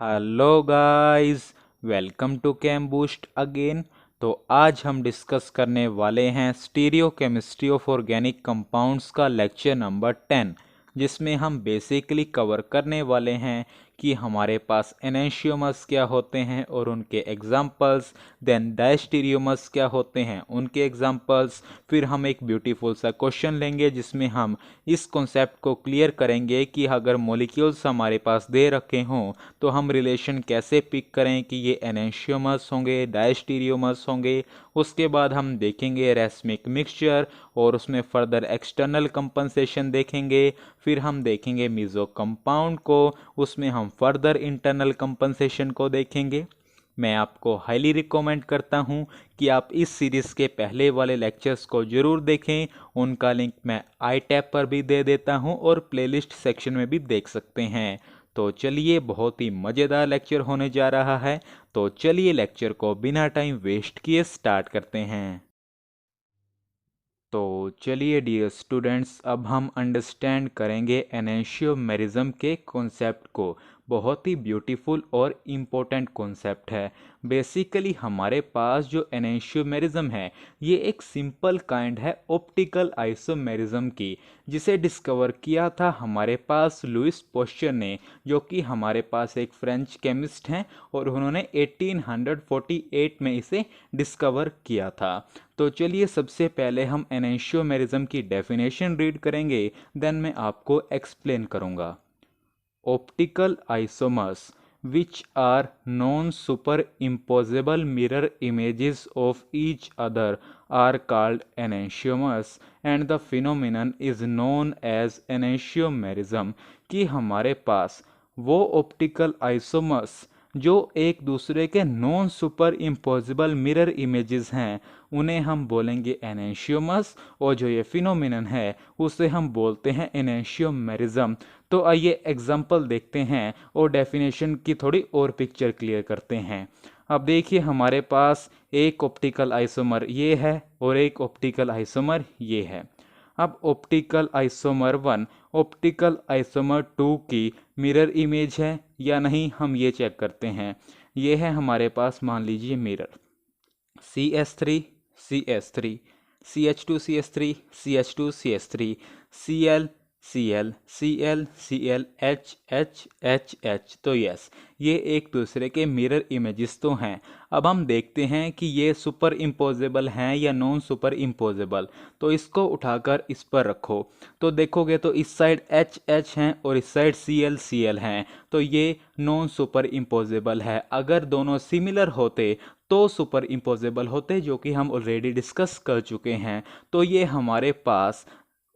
Hello guys, welcome to chem boost again. तो आज हम डिस्कस करने वाले हैं stereochemistry of organic compounds का लेक्चर नंबर 10, जिसमें हम बेसिकली कवर करने वाले हैं कि हमारे पास एनेंशियोमर्स क्या होते हैं और उनके एग्जाम्पल्स, देन डायस्टीरियोमर्स क्या होते हैं उनके एग्जाम्पल्स। फिर हम एक ब्यूटीफुल सा क्वेश्चन लेंगे जिसमें हम इस कॉन्सेप्ट को क्लियर करेंगे कि अगर मॉलिक्यूल्स हमारे पास दे रखे हों तो हम रिलेशन कैसे पिक करें कि ये एनेंशियोमर्स होंगे, डायस्टीरियोमर्स होंगे। उसके बाद हम देखेंगे रेसमिक मिक्सचर और उसमें फर्दर एक्सटर्नल कंपनसेशन देखेंगे। फिर हम देखेंगे मीजो कंपाउंड को, उसमें हम फर्दर इंटरनल कंपनसेशन को देखेंगे। मैं आपको हाईली रिकमेंड करता हूं कि आप इस सीरीज़ के पहले वाले लेक्चर्स को ज़रूर देखें। उनका लिंक मैं आई टैब पर भी दे देता हूं और प्लेलिस्ट सेक्शन में भी देख सकते हैं। तो चलिए, बहुत ही मज़ेदार लेक्चर होने जा रहा है। तो चलिए लेक्चर को बिना टाइम वेस्ट किए स्टार्ट करते हैं। तो चलिए डियर स्टूडेंट्स, अब हम अंडरस्टैंड करेंगे एनेंशियोमेरिज्म के कॉन्सेप्ट को। बहुत ही ब्यूटीफुल और इम्पोर्टेंट कॉन्सेप्ट है। बेसिकली हमारे पास जो एनेंशियोमेरिज्म है ये एक सिंपल काइंड है ऑप्टिकल आइसोमेरिज्म की, जिसे डिस्कवर किया था हमारे पास लुइस पोस्चर ने, जो कि हमारे पास एक फ्रेंच केमिस्ट हैं और उन्होंने 1848 में इसे डिस्कवर किया था। तो चलिए सबसे पहले हम एनेंशियोमेरिज्म की डेफिनेशन रीड करेंगे, देन मैं आपको एक्सप्लेन करूंगा। Optical isomers which are non-superimposable mirror images of each other are called enantiomers and the phenomenon is known as enantiomerism। कि हमारे पास वो ऑप्टिकल आइसोमर्स जो एक दूसरे के non super imposable mirror images हैं उन्हें हम बोलेंगे एनेंशियोमर्स, और जो ये फिनोमिनन है उसे हम बोलते हैं एनेंशियोमेरिज्म। तो आइए एग्जाम्पल देखते हैं और डेफिनेशन की थोड़ी और पिक्चर क्लियर करते हैं। अब देखिए हमारे पास एक ऑप्टिकल आइसोमर ये है और एक ऑप्टिकल आइसोमर ये है। अब ऑप्टिकल आइसोमर 1 ऑप्टिकल आइसोमर 2 की मिरर इमेज है या नहीं, हम ये चेक करते हैं। ये है हमारे पास, मान लीजिए mirror CS3 CS3 CH2 CH3 CH2 CH3 Cl Cl Cl Cl H H H H। तो यस, ये एक दूसरे के मिरर इमेजेस तो हैं। अब हम देखते हैं कि ये सुपर इम्पोजेबल हैं या नॉन सुपर इम्पोजेबल। तो इसको उठाकर इस पर रखो तो देखोगे तो इस साइड एच एच हैं और इस साइड सी एल हैं। तो ये नॉन सुपर इम्पोजेबल है। अगर दोनों सिमिलर होते तो सुपर इम्पोजेबल होते, जो कि हम ऑलरेडी डिस्कस कर चुके हैं। तो ये हमारे पास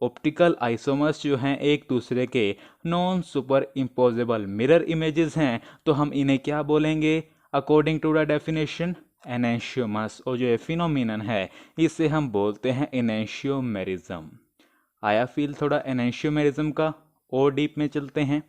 ऑप्टिकल आइसोमर्स जो हैं एक दूसरे के non superimposable mirror images हैं। तो हम इन्हें क्या बोलेंगे according to the definition? Enantiomers. और जो ये फिनोमिनन है इसे हम बोलते हैं एनेंशियोमेरिज्म। आया फील थोड़ा एनेंशियोमेरिज्म का? और डीप में चलते हैं।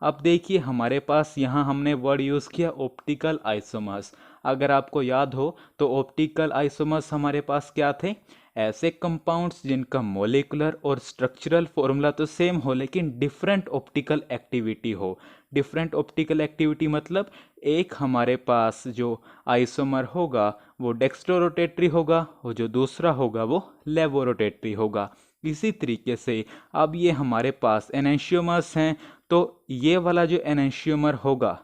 अब देखिए हमारे पास यहाँ हमने वर्ड यूज़ किया ऑप्टिकल आइसोमर्स। अगर आपको याद हो तो ऑप्टिकल आइसोमर्स हमारे पास क्या थे? ऐसे कंपाउंड्स जिनका मोलिकुलर और स्ट्रक्चरल फॉर्मूला तो सेम हो लेकिन डिफरेंट ऑप्टिकल एक्टिविटी हो। डिफरेंट ऑप्टिकल एक्टिविटी मतलब एक हमारे पास जो आइसोमर होगा वो डेक्स्ट्रोरोटेटरी होगा और जो दूसरा होगा वो लेवोरोटेटरी होगा। इसी तरीके से अब ये हमारे पास एनेंशियोमर्स हैं। तो ये वाला जो एनेंशियोमर होगा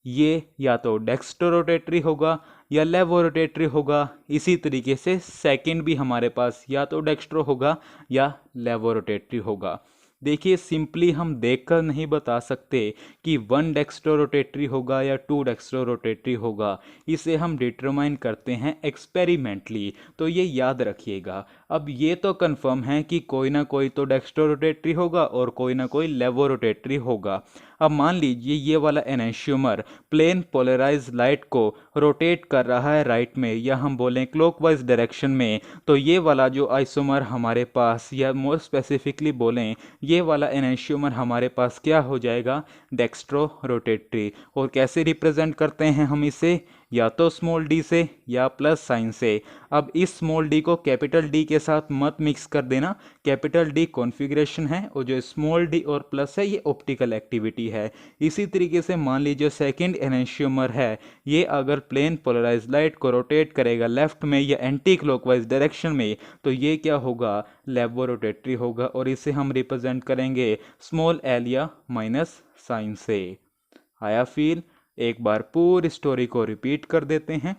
ये या तो डेक्स्ट्रोरोटेटरी होगा या लेवोरोटेटरी होगा। इसी तरीके से सेकंड भी हमारे पास या तो डेक्स्ट्रो होगा या लेवोरोटेटरी होगा। देखिए सिंपली हम देखकर नहीं बता सकते कि 1 डेक्स्ट्रोरोटेटरी होगा या 2 डेक्स्ट्रोरोटेटरी होगा। इसे हम डिटरमाइन करते हैं एक्सपेरिमेंटली। तो ये याद रखिएगा। अब ये तो कंफर्म है कि कोई ना कोई तो डेक्स्ट्रोरोटेटरी होगा और कोई ना कोई लेवोरोटेटरी होगा। अब मान लीजिए ये वाला एनेंशियोमर प्लेन पोलराइज लाइट को रोटेट कर रहा है राइट में, या हम बोलें क्लॉकवाइज डायरेक्शन में। तो ये वाला जो आइसोमर हमारे पास, या मोर स्पेसिफिकली बोलें ये वाला एनेंशियोमर हमारे पास क्या हो जाएगा? Dextrorotatory. और कैसे रिप्रेजेंट करते हैं हम इसे? या तो स्मॉल डी से या प्लस साइन से। अब इस स्मॉल डी को कैपिटल डी के साथ मत मिक्स कर देना, कैपिटल डी कॉन्फ़िगरेशन है और जो स्मॉल डी और प्लस है ये ऑप्टिकल एक्टिविटी है। इसी तरीके से मान लीजिए सेकंड एनेंशियोमर है, ये अगर प्लेन पोलराइज लाइट को रोटेट करेगा लेफ्ट में या एंटी क्लॉकवाइज डायरेक्शन में, तो ये क्या होगा, लेबोरोटेटरी होगा और इसे हम रिप्रेजेंट करेंगे स्मॉल एल या माइनस साइन से। आया फील? एक बार पूरी स्टोरी को रिपीट कर देते हैं।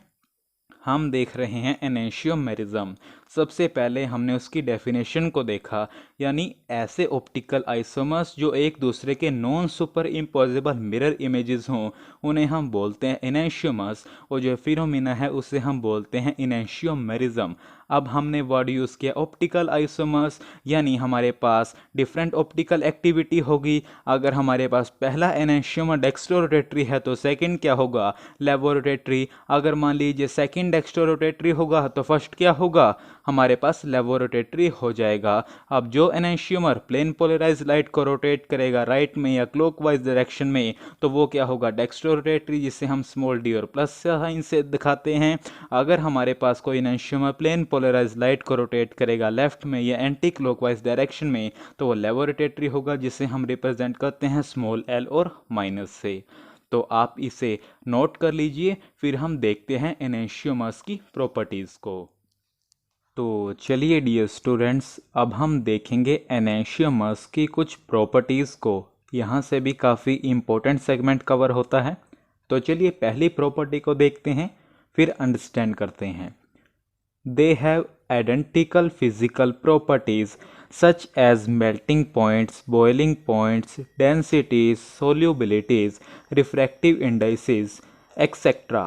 हम देख रहे हैं एनेंशियोमेरिज्म। सबसे पहले हमने उसकी डेफिनेशन को देखा, यानी ऐसे ऑप्टिकल आइसोमर्स जो एक दूसरे के non super impossible mirror images हों, उन्हें हम बोलते हैं एनेंशियोमर्स, और जो फिनोमिना है उसे हम बोलते हैं एनेंशियोमेरिज्म। अब हमने वर्ड यूज़ किया ऑप्टिकल आइसोमर्स, यानी हमारे पास डिफरेंट ऑप्टिकल एक्टिविटी होगी। अगर हमारे पास पहला एनेंशियोमर डेक्स्ट्रोरोटेटरी है तो सेकंड क्या होगा, लेबोरोटेटरी। अगर मान लीजिए सेकंड डेक्स्ट्रोरोटेटरी होगा तो फर्स्ट क्या होगा, हमारे पास लेबोरोटेटरी हो जाएगा। अब जो एनेंशियोमर प्लेन पोलराइज लाइट को रोटेट करेगा राइट में या क्लॉकवाइज डायरेक्शन में, तो वो क्या होगा, डेक्स्ट्रोरोटेटरी, जिसे हम स्मॉल डी और प्लस साइन से दिखाते हैं। अगर हमारे पास कोई एनेंशियोमर प्लेन पोलराइज लाइट को रोटेट करेगा लेफ्ट में या एंटी क्लॉकवाइज डायरेक्शन में, तो वो लेबोरोटेटरी होगा, जिसे हम रिप्रेजेंट करते हैं स्मॉल एल और माइनस से। तो आप इसे नोट कर लीजिए, फिर हम देखते हैं एनेंशियोमर्स की प्रॉपर्टीज़ को। तो चलिए डियर स्टूडेंट्स, अब हम देखेंगे एनेंशियोमर्स की कुछ प्रॉपर्टीज़ को। यहाँ से भी काफ़ी इम्पोर्टेंट सेगमेंट कवर होता है। तो चलिए पहली प्रॉपर्टी को देखते हैं, फिर अंडरस्टैंड करते हैं। They have identical physical properties such as melting points, boiling points, densities, solubilities, refractive indices, etc.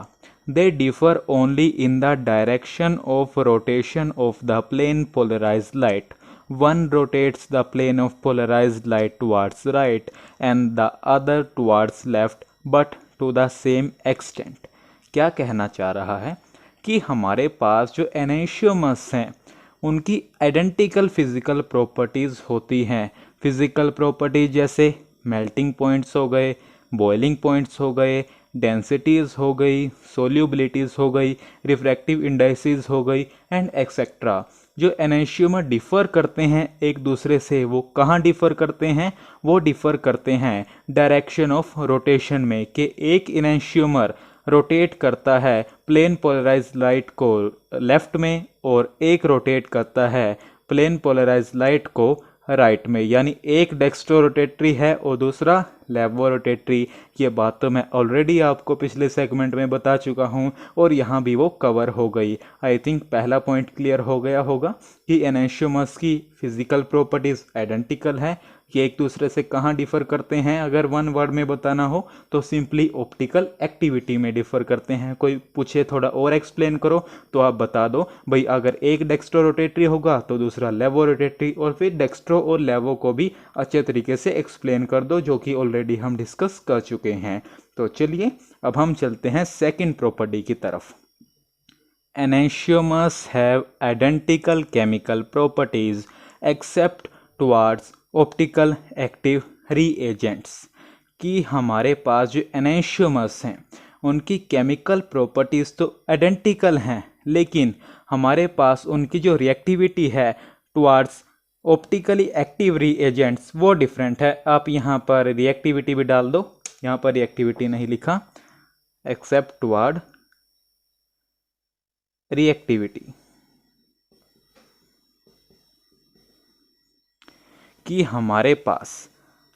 They differ only in the direction of rotation of the plane polarized light. One rotates the plane of polarized light towards right and the other towards left, but to the same extent. क्या कहना चाह रहा है कि हमारे पास जो enantiomers हैं उनकी आइडेंटिकल फिजिकल प्रॉपर्टीज़ होती हैं। फिजिकल प्रॉपर्टीज जैसे मेल्टिंग पॉइंट्स हो गए, बॉइलिंग पॉइंट्स हो गए, डेंसिटीज़ हो गई, सोल्यूबिलिटीज़ हो गई, रिफ्रैक्टिव इंडाइसिस हो गई एंड एक्सेट्रा। जो एनेंशियोमर डिफ़र करते हैं एक दूसरे से, वो कहाँ डिफ़र करते हैं, वो डिफ़र करते हैं डायरेक्शन ऑफ रोटेशन में, कि एक एनेंशियोमर रोटेट करता है प्लेन पोलराइज लाइट को लेफ्ट में और एक रोटेट करता है प्लेन पोलराइज लाइट को राइट में, यानी एक डेक्स्ट्रोरोटेटरी है और दूसरा लेबोरोटेटरी। ये बात तो मैं ऑलरेडी आपको पिछले सेगमेंट में बता चुका हूँ और यहाँ भी वो कवर हो गई। आई थिंक पहला पॉइंट क्लियर हो गया होगा कि एनेंशियोमर्स की फिजिकल प्रॉपर्टीज़ आइडेंटिकल है। ये एक दूसरे से कहाँ डिफ़र करते हैं, अगर वन वर्ड में बताना हो तो सिंपली ऑप्टिकल एक्टिविटी में डिफ़र करते हैं। कोई पूछे थोड़ा और एक्सप्लेन करो तो आप बता दो भाई, अगर एक डेक्स्ट्रो रोटेटरी होगा तो दूसरा लेवो रोटेटरी, और फिर डेक्स्ट्रो और लेवो को भी अच्छे तरीके से एक्सप्लेन कर दो, जो कि ऑलरेडी हम डिस्कस कर चुके हैं। तो चलिए अब हम चलते हैं सेकेंड प्रॉपर्टी की तरफ। Enantiomers have identical chemical properties except towards optical active reagents. कि हमारे पास जो एनेंशियोमर्स हैं उनकी केमिकल प्रॉपर्टीज़ तो आइडेंटिकल हैं, लेकिन हमारे पास उनकी जो रिएक्टिविटी है टुवार्ड्स ऑप्टिकली एक्टिव रीएजेंट्स वो डिफरेंट है। आप यहाँ पर रिएक्टिविटी भी डाल दो, यहाँ पर रिएक्टिविटी नहीं लिखा, एक्सेप्ट टुवार्ड रिएक्टिविटी। कि हमारे पास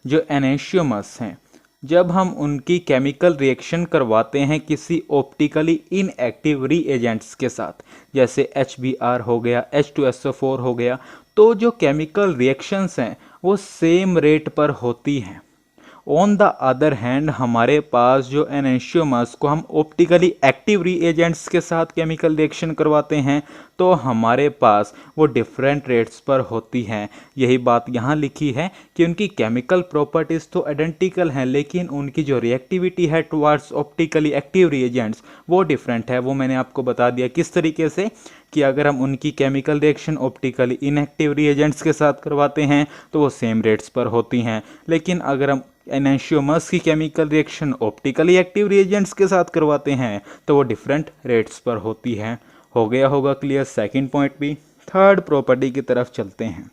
जो एनेंशियोमर्स हैं, जब हम उनकी केमिकल रिएक्शन करवाते हैं किसी ऑप्टिकली इनएक्टिव रीएजेंट्स के साथ, जैसे HBr हो गया, H2SO4 हो गया, तो जो केमिकल रिएक्शंस हैं वो सेम रेट पर होती हैं। ऑन द अदर हैंड हमारे पास जो एनेंशियोमर्स को हम ऑप्टिकली एक्टिव रीएजेंट्स के साथ केमिकल रिएक्शन करवाते हैं तो हमारे पास वो डिफरेंट रेट्स पर होती हैं। यही बात यहाँ लिखी है कि उनकी केमिकल प्रॉपर्टीज़ तो आइडेंटिकल हैं, लेकिन उनकी जो रिएक्टिविटी है टुवार्ड्स ऑप्टिकली एक्टिव रीएजेंट्स वो डिफरेंट है। वो मैंने आपको बता दिया किस तरीके से, कि अगर हम उनकी chemical reaction optically inactive reagents के साथ करवाते हैं तो वो सेम रेट्स पर होती हैं, लेकिन अगर हम एनेंशियोमर्स की chemical reaction optically active reagents के साथ करवाते हैं तो वो डिफरेंट रेट्स पर होती है। हो गया होगा क्लियर सेकंड पॉइंट भी। थर्ड प्रॉपर्टी की तरफ चलते हैं।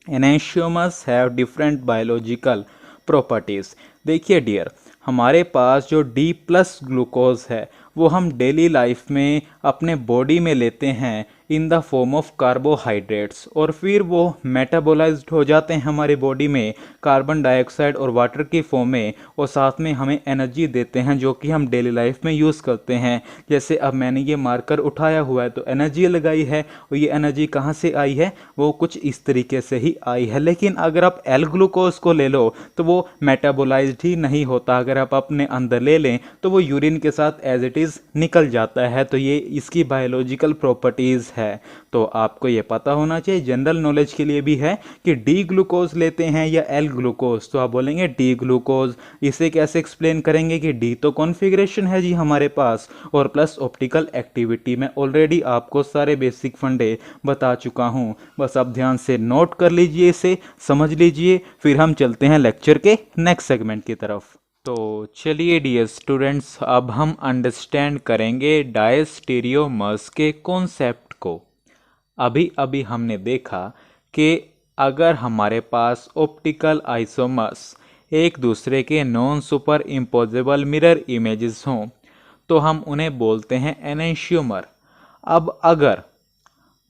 Enantiomers have different biological properties. देखिए डियर, हमारे पास जो डी प्लस ग्लूकोज है वो हम डेली लाइफ में अपने बॉडी में लेते हैं in the form of carbohydrates, और फिर वो मेटाबोलाइज्ड हो जाते हैं हमारे बॉडी में कार्बन डाइऑक्साइड और वाटर की फॉर्म में, और साथ में हमें एनर्जी देते हैं जो कि हम डेली लाइफ में यूज़ करते हैं। जैसे अब मैंने ये मार्कर उठाया हुआ है तो एनर्जी लगाई है, और ये एनर्जी कहाँ से आई है, वो कुछ इस तरीके से ही आई है। लेकिन अगर आप एल ग्लूकोज को ले लो तो वो मेटाबोलाइज्ड ही नहीं होता, अगर आप अपने अंदर ले लें तो वो यूरिन के साथ एज इट इज़ निकल जाता है। तो ये इसकी बायोलॉजिकल प्रॉपर्टीज़ है। तो आपको ये पता होना चाहिए, जनरल नॉलेज के लिए भी है, कि डी ग्लूकोज लेते हैं या एल ग्लूकोज तो आप बोलेंगे डी ग्लूकोज। इसे कैसे एक्सप्लेन करेंगे कि डी तो कॉन्फ़िगरेशन है जी हमारे पास, और प्लस ऑप्टिकल एक्टिविटी। मैं ऑलरेडी आपको सारे बेसिक फंडे बता चुका हूँ, बस आप ध्यान से नोट कर लीजिए, इसे समझ लीजिए। फिर हम चलते हैं लेक्चर के नेक्स्ट सेगमेंट की तरफ। तो चलिए डियर स्टूडेंट्स, अब हम अंडरस्टैंड करेंगे डायस्टीरियोमर्स के कॉन्सेप्ट को। अभी अभी हमने देखा कि अगर हमारे पास ऑप्टिकल आइसोमर्स एक दूसरे के non superimposable mirror images हों तो हम उन्हें बोलते हैं एनेंशियोमर। अब अगर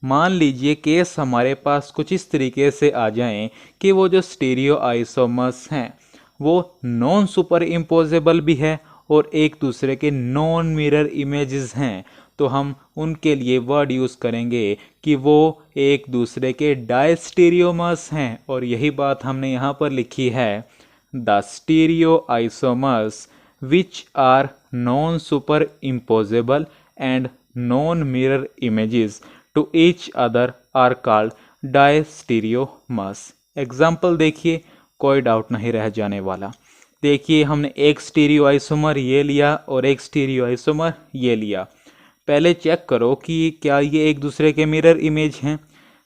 मान लीजिए केस हमारे पास कुछ इस तरीके से आ जाएं कि वो जो स्टीरियो आइसोमर्स हैं वो नॉन सुपर इम्पोजेबल भी है और एक दूसरे के नॉन मिरर इमेजेस हैं, तो हम उनके लिए वर्ड यूज़ करेंगे कि वो एक दूसरे के डायस्टीरियोमर्स हैं। और यही बात हमने यहाँ पर लिखी है, the stereoisomers which are non superimposable and non mirror images to each other are called diastereomers. Example देखिए, कोई डाउट नहीं रह जाने वाला। देखिए हमने एक स्टीरियो आइसोमर ये लिया और एक स्टीरियो आइसोमर ये लिया। पहले चेक करो कि क्या ये एक दूसरे के मिरर इमेज हैं।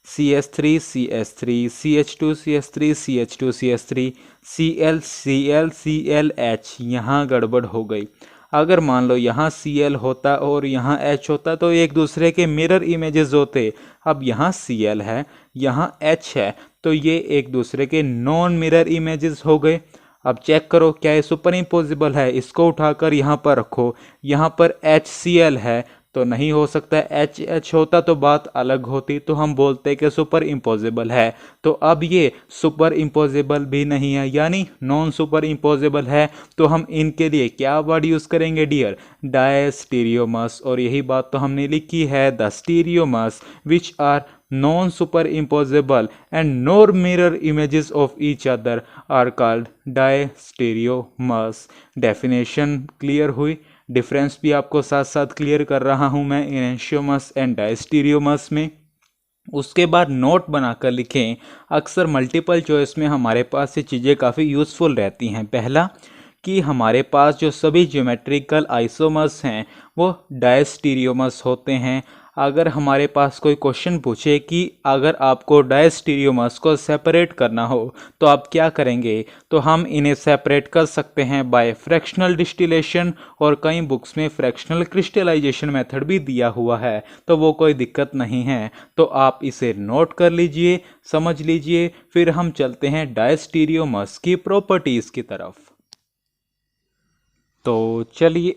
CH3 CH3 CH2 CH3 CH2 CH3 Cl Cl ClH, यहाँ गड़बड़ हो गई। अगर मान लो यहाँ Cl होता और यहाँ H होता तो एक दूसरे के मिरर इमेजेस होते। अब यहाँ Cl है, यहाँ H है, तो ये एक दूसरे के नॉन मिरर इमेजेस हो गए। अब चेक करो क्या ये सुपर इम्पोजिबल है। इसको उठाकर यहाँ पर रखो, यहाँ पर HCl है तो नहीं हो सकता। HH होता तो बात अलग होती, तो हम बोलते कि सुपर इम्पोजिबल है। तो अब ये सुपर इम्पोजिबल भी नहीं है, यानी नॉन सुपर इम्पोजिबल है। तो हम इनके लिए क्या वर्ड यूज़ करेंगे डियर, डायस्टीरियोमर्स। और यही बात तो हमने लिखी है, the stereomers which are non superimposable and nor mirror images of each other are called diastereomers। Definition clear हुई, डिफरेंस भी आपको साथ साथ क्लियर कर रहा हूं मैं एनेंशियोमर्स एंड डायस्टीरियोमर्स में। उसके बाद नोट बनाकर लिखें। अक्सर मल्टीपल चॉइस में हमारे पास ये चीज़ें काफ़ी यूज़फुल रहती हैं। पहला कि हमारे पास जो सभी ज्योमेट्रिकल आइसोमर्स हैं वो डायस्टीरियोमर्स होते हैं। अगर हमारे पास कोई क्वेश्चन पूछे कि अगर आपको डायस्टीरियोमर्स को सेपरेट करना हो तो आप क्या करेंगे, तो हम इन्हें सेपरेट कर सकते हैं बाय फ्रैक्शनल डिस्टिलेशन, और कई बुक्स में फ्रैक्शनल क्रिस्टलाइजेशन मेथड भी दिया हुआ है, तो वो कोई दिक्कत नहीं है। तो आप इसे नोट कर लीजिए, समझ लीजिए। फिर हम चलते हैं डायस्टीरियोमर्स की प्रॉपर्टीज़ की तरफ। तो चलिए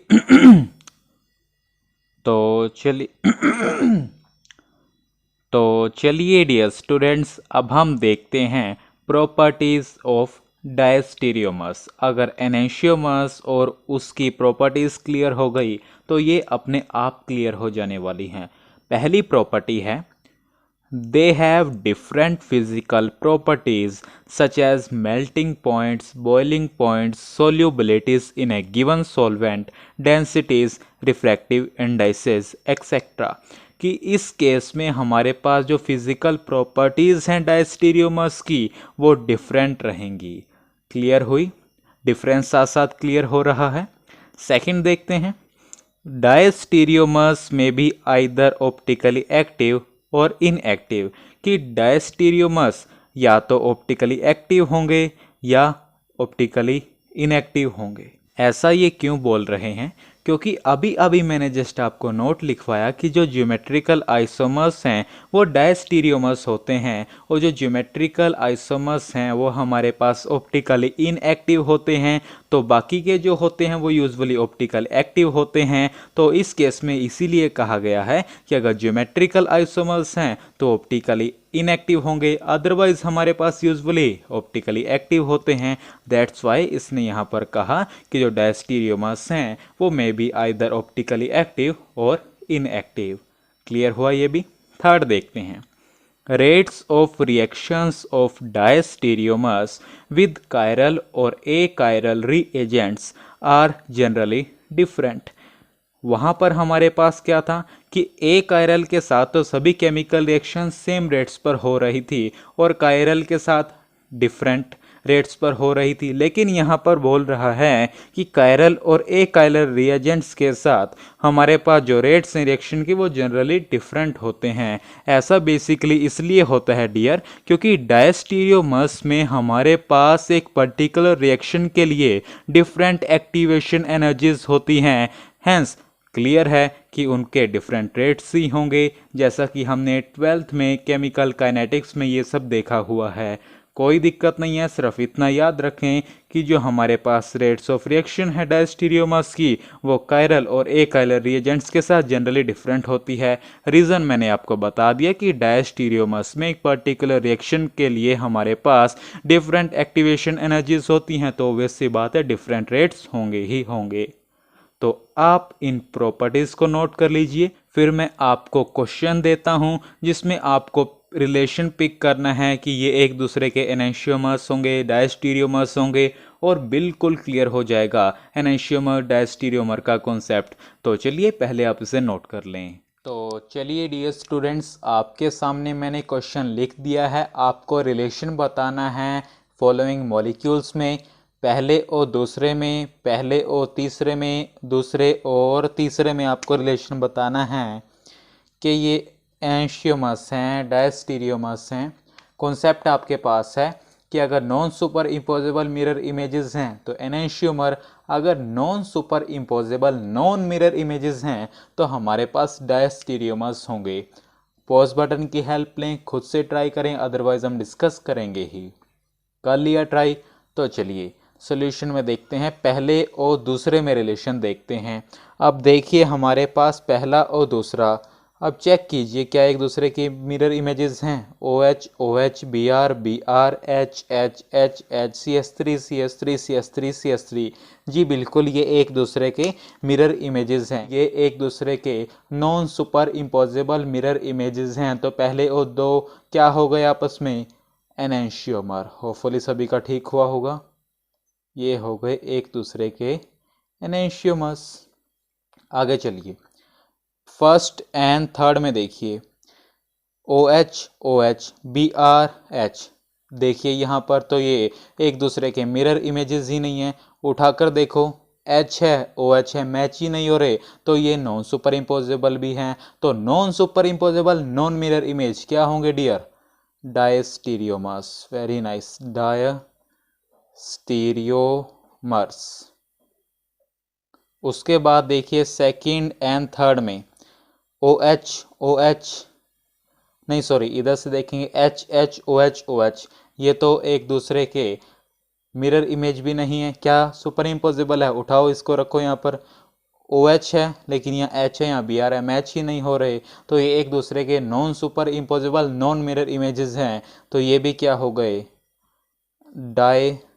तो चलिए डियर स्टूडेंट्स, अब हम देखते हैं प्रॉपर्टीज़ ऑफ डायस्टीरियोमर्स। अगर एनेंशियोमर्स और उसकी प्रॉपर्टीज़ क्लियर हो गई तो ये अपने आप क्लियर हो जाने वाली हैं। पहली प्रॉपर्टी है, they have different physical properties such as melting points, boiling points, solubilities in a given solvent, densities, refractive indices, etc। कि इस केस में हमारे पास जो फिजिकल प्रॉपर्टीज़ हैं डायस्टीरियोमर्स की वो डिफरेंट रहेंगी। क्लियर हुई, डिफरेंस साथ साथ क्लियर हो रहा है। सेकंड देखते हैं, डायस्टीरियोमर्स में भी आइदर ऑप्टिकली एक्टिव और इनएक्टिव, कि डायस्टीरियोमर्स या तो ऑप्टिकली एक्टिव होंगे या ऑप्टिकली इनएक्टिव होंगे। ऐसा ये क्यों बोल रहे हैं? क्योंकि अभी अभी मैंने जस्ट आपको नोट लिखवाया कि जो ज्योमेट्रिकल आइसोमर्स हैं वो डायस्टीरियोमर्स होते हैं, और जो ज्योमेट्रिकल आइसोमर्स हैं वो हमारे पास ऑप्टिकली इनएक्टिव होते हैं, तो बाकी के जो होते हैं वो यूजुअली ऑप्टिकल एक्टिव होते हैं। तो इस केस में इसीलिए कहा गया है कि अगर ज्योमेट्रिकल आइसोमर्स हैं तो ऑप्टिकली इनएक्टिव होंगे, अदरवाइज हमारे पास यूजुअली ऑप्टिकली एक्टिव होते हैं। दैट्स वाई इसने यहाँ पर कहा कि जो डायस्टीरियोमर्स हैं वो may be either optically active और इनएक्टिव। क्लियर हुआ ये भी। थर्ड देखते हैं, rates of reactions of diastereomers with chiral और achiral reagents are generally different. वहाँ पर हमारे पास क्या था कि ए कायरल के साथ तो सभी केमिकल रिएक्शन सेम रेट्स पर हो रही थी और कायरल के साथ डिफरेंट रेट्स पर हो रही थी, लेकिन यहाँ पर बोल रहा है कि कायरल और ए कायरल रिएजेंट्स के साथ हमारे पास जो रेट्स हैं रिएक्शन की वो जनरली डिफरेंट होते हैं। ऐसा बेसिकली इसलिए होता है डियर क्योंकि डायस्टीरियोमर्स में हमारे पास एक पर्टिकुलर रिएक्शन के लिए डिफरेंट एक्टिवेशन एनर्जीज होती हैं। हैंस क्लियर है कि उनके डिफरेंट रेट्स ही होंगे, जैसा कि हमने 12th में केमिकल काइनेटिक्स में ये सब देखा हुआ है। कोई दिक्कत नहीं है, सिर्फ इतना याद रखें कि जो हमारे पास रेट्स ऑफ रिएक्शन है डायस्टीरियोमर्स की वो कायरल और अकायरल रिएजेंट्स के साथ जनरली डिफरेंट होती है। रीज़न मैंने आपको बता दिया कि डायस्टीरियोमर्स में एक पर्टिकुलर रिएक्शन के लिए हमारे पास डिफरेंट एक्टिवेशन एनर्जीज होती हैं, तो वैसी बात है डिफरेंट रेट्स होंगे ही होंगे। तो आप इन प्रॉपर्टीज़ को नोट कर लीजिए। फिर मैं आपको क्वेश्चन देता हूं जिसमें आपको रिलेशन पिक करना है कि ये एक दूसरे के एनेंशियोमर्स होंगे, डायस्टीरियोमर्स होंगे, और बिल्कुल क्लियर हो जाएगा एनेंशियोमर डायस्टीरियोमर का कॉन्सेप्ट। तो चलिए पहले आप इसे नोट कर लें। तो चलिए डियर स्टूडेंट्स, आपके सामने मैंने क्वेश्चन लिख दिया है। आपको रिलेशन बताना है फॉलोइंग मॉलिक्यूल्स में, पहले और दूसरे में, पहले और तीसरे में, दूसरे और तीसरे में आपको रिलेशन बताना है कि ये एनेंशियोमर्स हैं, डायस्टीरियोमर्स हैं। कॉन्सेप्ट आपके पास है कि अगर non superimposable mirror images हैं तो एनेंशियोमर, अगर non superimposable non mirror images हैं तो हमारे पास डायस्टीरियोमर्स होंगे। पॉज बटन की हेल्प लें, खुद से ट्राई करें, अदरवाइज हम डिस्कस करेंगे ही। कर लिया ट्राई? तो चलिए सॉल्यूशन में देखते हैं, पहले और दूसरे में रिलेशन देखते हैं। अब देखिए हमारे पास पहला और दूसरा, अब चेक कीजिए क्या एक दूसरे की मिरर इमेजेस हैं। OH OH BR BR H H H H CS3 CS3 CS3 CS3, जी बिल्कुल ये एक दूसरे के मिरर इमेजेस हैं। ये एक दूसरे के non superimposable mirror images हैं। तो पहले और दो क्या हो गए आपस में? एनेंशियोमर। होपफुली सभी का ठीक हुआ होगा। ये हो गए एक दूसरे के एनेंशियोमर्स। आगे चलिए, फर्स्ट एंड थर्ड में देखिए, OH OH BR H, देखिए यहाँ पर तो ये एक दूसरे के मिरर इमेजेस ही नहीं है। उठाकर देखो, H है OH है, मैच ही नहीं हो रहे, तो ये नॉन सुपर इम्पोजेबल भी हैं। तो non superimposable non mirror image क्या होंगे dear? Diastereomers. Very nice, diastereomers. उसके बाद देखिए सेकंड एंड थर्ड में, OH OH नहीं सॉरी, इधर से देखेंगे H H OH OH, ये तो एक दूसरे के मिरर इमेज भी नहीं है। क्या सुपर इम्पोजिबल है? उठाओ इसको, रखो यहाँ पर। OH है लेकिन यहाँ H है, यहाँ BR है, मैच ही नहीं हो रहे। तो ये एक दूसरे के non super imposable non mirror images हैं। तो ये भी क्या हो गए? डायस्टीरियोमर्स।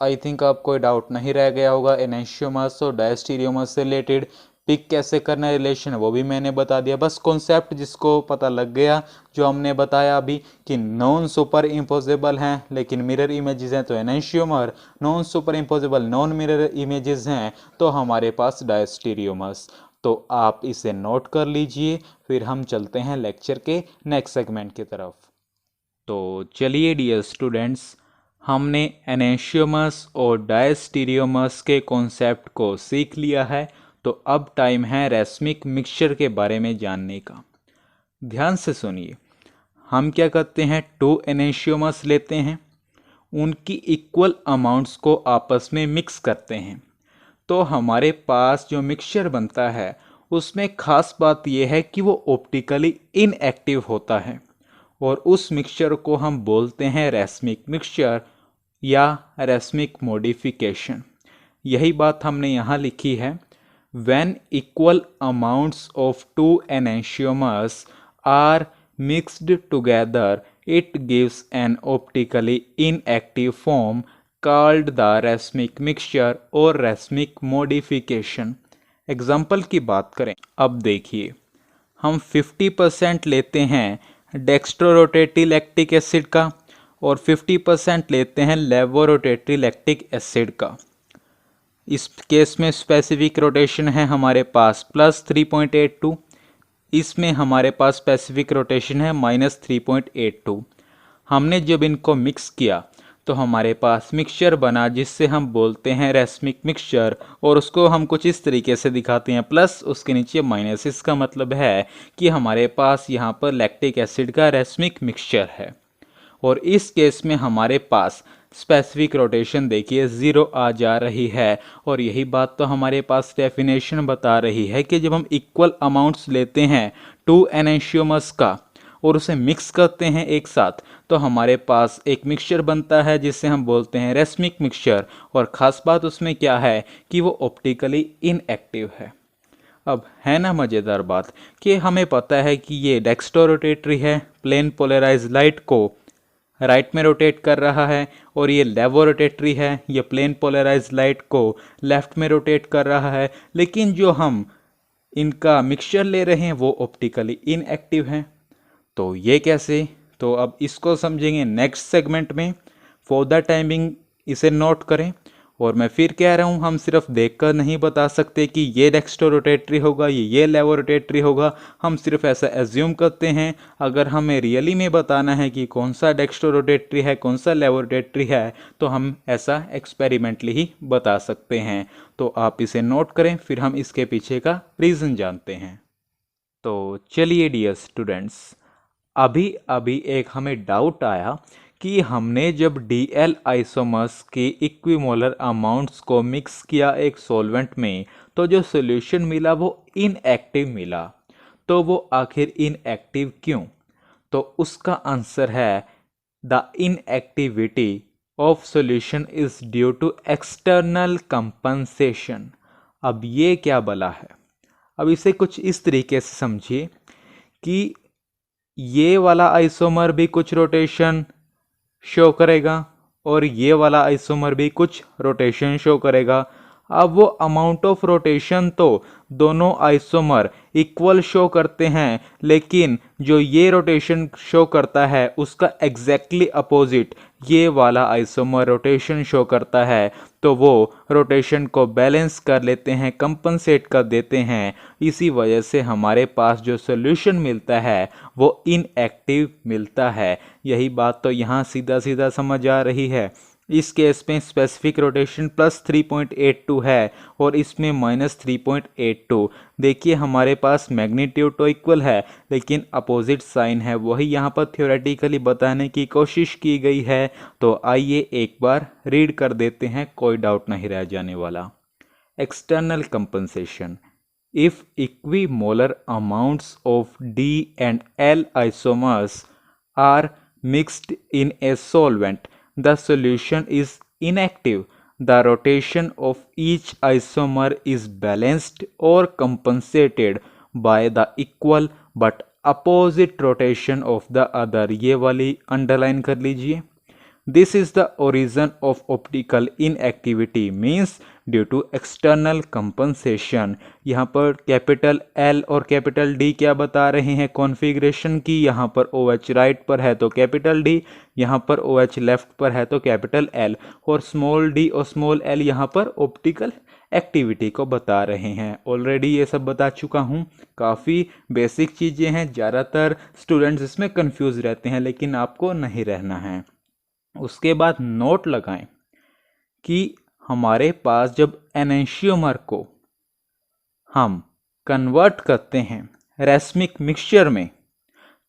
आई थिंक अब कोई डाउट नहीं रह गया होगा एनेंशियोमर्स और डायस्टीरियोमर्स से रिलेटेड। पिक कैसे करना है रिलेशन वो भी मैंने बता दिया। बस कॉन्सेप्ट जिसको पता लग गया जो हमने बताया अभी कि नॉन सुपर इम्पोजेबल हैं लेकिन मिरर इमेजेस हैं तो enantiomer, non superimposable non mirror images हैं तो हमारे पास डायस्टीरियोमर्स। तो आप इसे नोट कर लीजिए। फिर हम चलते हैं लेक्चर के नेक्स्ट सेगमेंट की तरफ। तो चलिए डियर स्टूडेंट्स, हमने एनेंशियोमर्स और डायस्टीरियोमर्स के कॉन्सेप्ट को सीख लिया है। तो अब टाइम है रेसमिक मिक्सचर के बारे में जानने का। ध्यान से सुनिए, हम क्या करते हैं, 2 एनेंशियोमर्स लेते हैं उनकी इक्वल अमाउंट्स को आपस में मिक्स करते हैं तो हमारे पास जो मिक्सचर बनता है उसमें खास बात यह है कि वो ऑप्टिकली इनएक्टिव होता है और उस मिक्सचर को हम बोलते हैं रेसमिक मिक्सचर या रेसमिक मॉडिफिकेशन। यही बात हमने यहाँ लिखी है। When equal amounts of two enantiomers are mixed together, it gives an optically inactive form called the racemic mixture और racemic modification। एग्जाम्पल की बात करें, अब देखिए हम 50% लेते हैं डेक्स्ट्रोरोटेटरी लैक्टिक एसिड का और 50% लेते हैं लेवोरोटेटरी लैक्टिक एसिड का। इस केस में स्पेसिफिक रोटेशन है हमारे पास +3.82, इसमें हमारे पास स्पेसिफिक रोटेशन है -3.82। हमने जब इनको मिक्स किया तो हमारे पास मिक्सचर बना जिससे हम बोलते हैं रेसमिक मिक्सचर और उसको हम कुछ इस तरीके से दिखाते हैं प्लस उसके नीचे माइनस। इसका मतलब है कि हमारे पास यहाँ पर लैक्टिक एसिड का रेसमिक मिक्सचर है और इस केस में हमारे पास स्पेसिफिक रोटेशन देखिए 0 आ जा रही है और यही बात तो हमारे पास डेफिनेशन बता रही है कि जब हम इक्वल अमाउंट्स लेते हैं टू एनेंशियोमर्स का और उसे मिक्स करते हैं एक साथ तो हमारे पास एक मिक्सचर बनता है जिसे हम बोलते हैं रेसमिक मिक्सचर। और ख़ास बात उसमें क्या है कि वो ऑप्टिकली इनएक्टिव है। अब है ना मज़ेदार बात कि हमें पता है कि ये डेक्स्ट्रोरोटेटरी है, प्लेन पोलराइज लाइट को राइट में रोटेट कर रहा है और ये लेवोरोटेटरी है, ये प्लेन पोलराइज लाइट को लेफ्ट में रोटेट कर रहा है। लेकिन जो हम इनका मिक्सचर ले रहे हैं वो ऑप्टिकली इनएक्टिव है। तो ये कैसे? तो अब इसको समझेंगे नेक्स्ट सेगमेंट में। फॉर द टाइमिंग इसे नोट करें। और मैं फिर कह रहा हूँ हम सिर्फ देखकर नहीं बता सकते कि ये डेक्स्ट्रोरोटेटरी होगा ये लेवोरोटेटरी होगा। हम सिर्फ ऐसा एज्यूम करते हैं। अगर हमें रियली में बताना है कि कौन सा डेक्स्ट्रोरोटेटरी है कौन सा लेवोरोटेटरी है तो हम ऐसा एक्सपेरिमेंटली ही बता सकते हैं। तो आप इसे नोट करें फिर हम इसके पीछे का रीज़न जानते हैं। तो चलिए डियर स्टूडेंट्स, अभी अभी एक हमें डाउट आया कि हमने जब DL आइसोमर्स के इक्विमोलर अमाउंट्स को मिक्स किया एक सॉल्वेंट में तो जो सॉल्यूशन मिला वो इनएक्टिव मिला। तो वो आखिर इनएक्टिव क्यों? तो उसका आंसर है the inactivity of solution is due to external compensation. अब ये क्या भला है? अब इसे कुछ इस तरीके से समझिए कि ये वाला आइसोमर भी कुछ रोटेशन शो करेगा और ये वाला आइसोमर भी कुछ रोटेशन शो करेगा। अब वो अमाउंट ऑफ रोटेशन तो दोनों आइसोमर इक्वल शो करते हैं लेकिन जो ये रोटेशन शो करता है उसका एग्जैक्टली अपोजिट ये वाला आइसोमर रोटेशन शो करता है। तो वो रोटेशन को बैलेंस कर लेते हैं, कंपनसेट कर देते हैं। इसी वजह से हमारे पास जो सोल्यूशन मिलता है वो इनएक्टिव मिलता है। यही बात तो यहाँ सीधा सीधा समझ आ रही है। इस केस में स्पेसिफिक रोटेशन +3.82 है और इसमें -3.82। देखिए हमारे पास मैग्नीट्यूड तो इक्वल है लेकिन अपोजिट साइन है, वही यहाँ पर थ्योरेटिकली बताने की कोशिश की गई है। तो आइए एक बार रीड कर देते हैं, कोई डाउट नहीं रह जाने वाला। External compensation. If equimolar amounts of D and L isomers are mixed in a solvent, the solution is inactive. The rotation of each isomer is balanced or compensated by the equal but opposite rotation of the other। ये वाली underline कर लीजिए। This is the origin of optical inactivity means due to external compensation। यहाँ पर capital L और capital D क्या बता रहे हैं कॉन्फ़िगरेशन की? यहाँ पर OH राइट पर है तो कैपिटल D, यहाँ पर OH लेफ्ट पर है तो कैपिटल L, और स्मॉल d और स्मॉल l यहाँ पर ऑप्टिकल एक्टिविटी को बता रहे हैं। ऑलरेडी ये सब बता चुका हूँ, काफ़ी बेसिक चीज़ें हैं, ज़्यादातर स्टूडेंट्स इसमें कंफ्यूज रहते हैं लेकिन आपको नहीं रहना है। उसके बाद नोट लगाएं कि हमारे पास जब एनेंशियोमर को हम कन्वर्ट करते हैं रेसमिक मिक्सचर में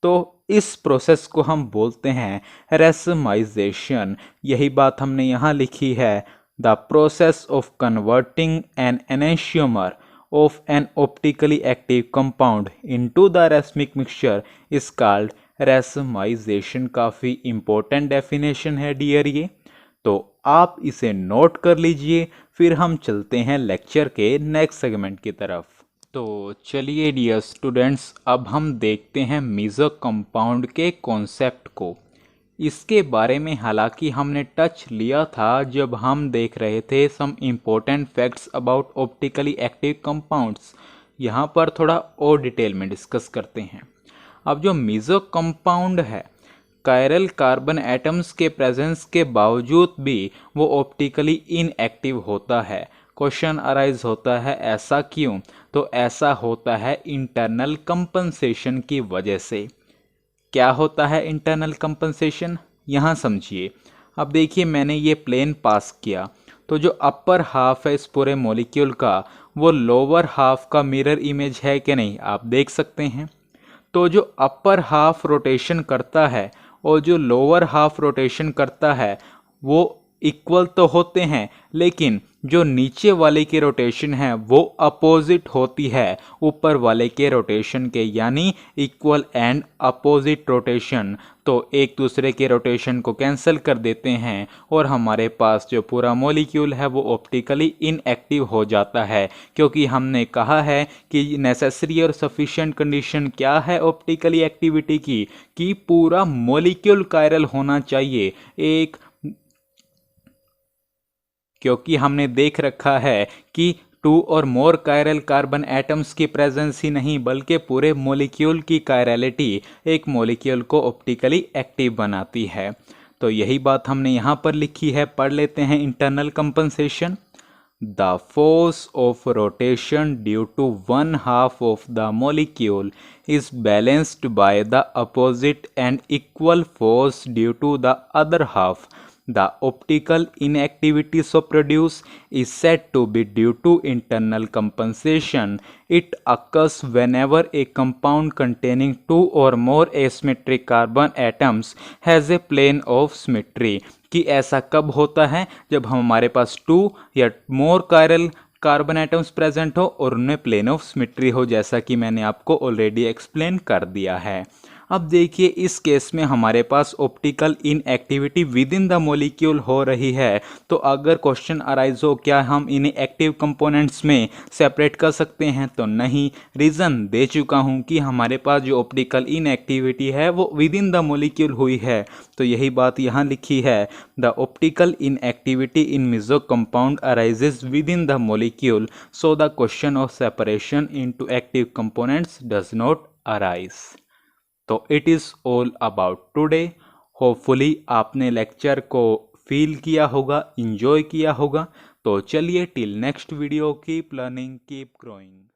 तो इस प्रोसेस को हम बोलते हैं रेसमाइजेशन। यही बात हमने यहाँ लिखी है, the process of converting an enantiomer of an optically active compound into the racemic mixture is called racemisation. काफ़ी इंपॉर्टेंट डेफिनेशन है डियर ये, तो आप इसे नोट कर लीजिए। फिर हम चलते हैं लेक्चर के नेक्स्ट सेगमेंट की तरफ। तो चलिए डियर स्टूडेंट्स, अब हम देखते हैं मेसो कंपाउंड के कॉन्सेप्ट को। इसके बारे में हालांकि हमने टच लिया था जब हम देख रहे थे some important facts about optically active compounds. यहाँ पर थोड़ा और डिटेल में डिस्कस करते हैं। अब जो मेसो कंपाउंड है, कायरल कार्बन एटम्स के प्रेजेंस के बावजूद भी वो ऑप्टिकली इनएक्टिव होता है। क्वेश्चन अराइज होता है ऐसा क्यों? तो ऐसा होता है इंटरनल कंपनसेशन की वजह से। क्या होता है इंटरनल कंपनसेशन? यहाँ समझिए। अब देखिए, मैंने ये प्लेन पास किया, तो जो अपर हाफ है इस पूरे मॉलिक्यूल का, वो लोअर हाफ का मिरर इमेज है कि नहीं, आप देख सकते हैं। तो जो अपर हाफ रोटेशन करता है और जो लोअर हाफ रोटेशन करता है वो इक्वल तो होते हैं, लेकिन जो नीचे वाले की रोटेशन है वो अपोजिट होती है ऊपर वाले के रोटेशन के, यानी इक्वल एंड अपोजिट रोटेशन। तो एक दूसरे के रोटेशन को कैंसिल कर देते हैं और हमारे पास जो पूरा मॉलिक्यूल है वो ऑप्टिकली इनएक्टिव हो जाता है, क्योंकि हमने कहा है कि नेसेसरी और सफिशिएंट कंडीशन क्या है ऑप्टिकली एक्टिविटी की, कि पूरा मॉलिक्यूल कायरल होना चाहिए एक, क्योंकि हमने देख रखा है कि 2 और मोर कायरल कार्बन एटम्स की प्रेजेंस ही नहीं बल्कि पूरे मॉलिक्यूल की कायरलिटी एक मॉलिक्यूल को ऑप्टिकली एक्टिव बनाती है। तो यही बात हमने यहाँ पर लिखी है, पढ़ लेते हैं internal compensation. The force of rotation due to one half of the molecule is balanced by the opposite and equal force due to the other half. The optical inactivity so produced is said to be due to internal compensation. It occurs whenever a compound containing 2 or more asymmetric carbon atoms has a plane of symmetry. कि ऐसा कब होता है? जब हमारे पास 2 या मोर chiral carbon atoms present हो और उनमें प्लेन ऑफ सिमेट्री हो, जैसा कि मैंने आपको ऑलरेडी एक्सप्लेन कर दिया है। अब देखिए, इस केस में हमारे पास optical inactivity within the molecule हो रही है, तो अगर क्वेश्चन अराइज हो क्या हम इन्हें एक्टिव कंपोनेंट्स में सेपरेट कर सकते हैं, तो नहीं। रीज़न दे चुका हूं कि हमारे पास जो ऑप्टिकल इनएक्टिविटी है वो विद इन द मॉलिक्यूल हुई है, तो यही बात यहाँ लिखी है, the optical inactivity in meso compound arises within the molecule, so the question of separation into active components does not arise. तो it is all about today. Hopefully आपने लेक्चर को फील किया होगा, इंजॉय किया होगा। तो चलिए, till next video, keep learning, keep growing.